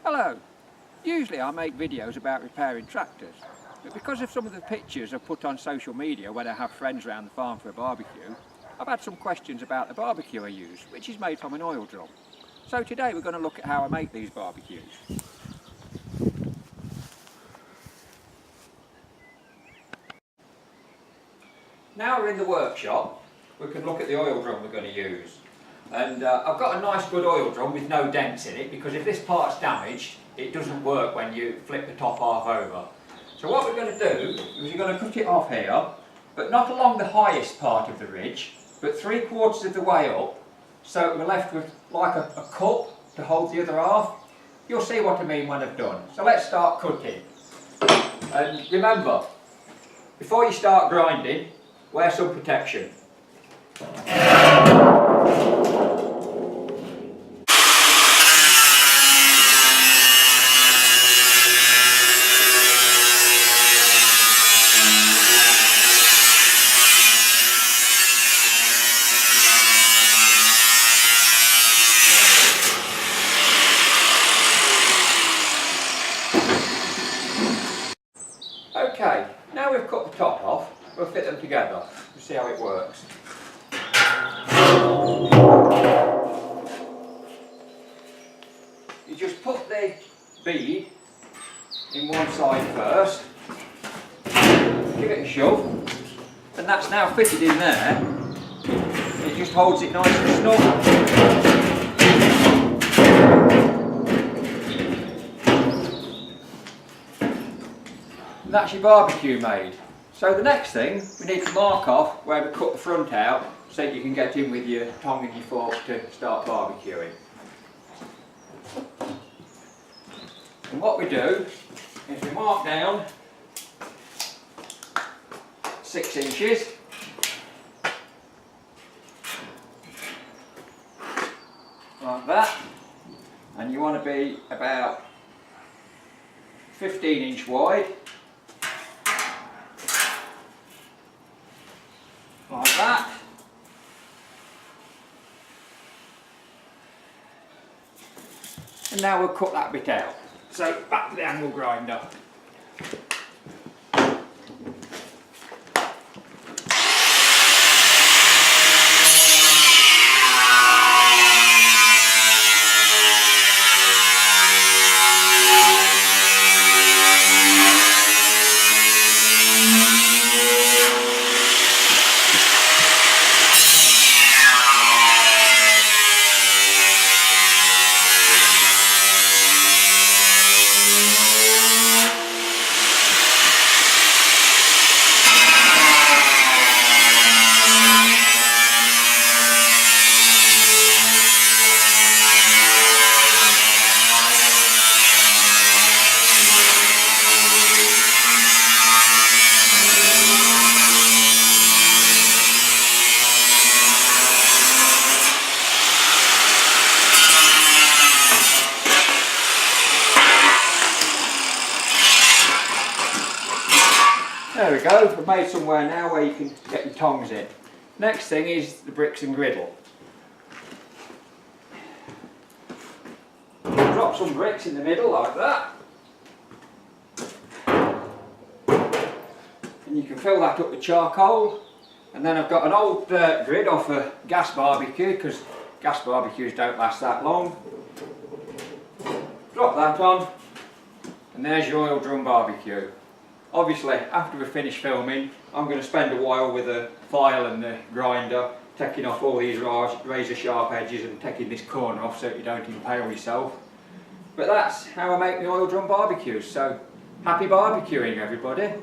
Hello. Usually I make videos about repairing tractors, but because of some of the pictures I've put on social media when I have friends around the farm for a barbecue, I've had some questions about the barbecue I use, which is made from an oil drum. So today we're going to look at how I make these barbecues. Now we're in the workshop, we can look at the oil drum we're going to use. And I've got a nice good oil drum with no dents in it, because if this part's damaged, it doesn't work when you flip the top half over. So what we're going to do is we're going to cut it off here, but not along the highest part of the ridge, but 3/4 of the way up, so we're left with like a cup to hold the other half. You'll see what I mean when I've done. So let's start cutting. And remember, before you start grinding, wear some protection. Okay, now we've cut the top off, we'll fit them together and see how it works. You just put the bead in one side first, give it a shove, and that's now fitted in there. It just holds it nice and snug. That's your barbecue made. So the next thing, we need to mark off where we cut the front out so you can get in with your tongue and your fork to start barbecuing. And what we do is we mark down 6 inches. Like that. And you want to be about 15" wide. Like that. And now we'll cut that bit out. So back to the angle grinder. There we go, we've made somewhere now where you can get your tongs in. Next thing is the bricks and griddle. Drop some bricks in the middle like that. And you can fill that up with charcoal. And then I've got an old grid off a gas barbecue, because gas barbecues don't last that long. Drop that on, and there's your oil drum barbecue. Obviously, after we finish filming, I'm going to spend a while with a file and the grinder, taking off all these razor sharp edges and taking this corner off so that you don't impale yourself. But that's how I make the oil drum barbecues, so happy barbecuing everybody.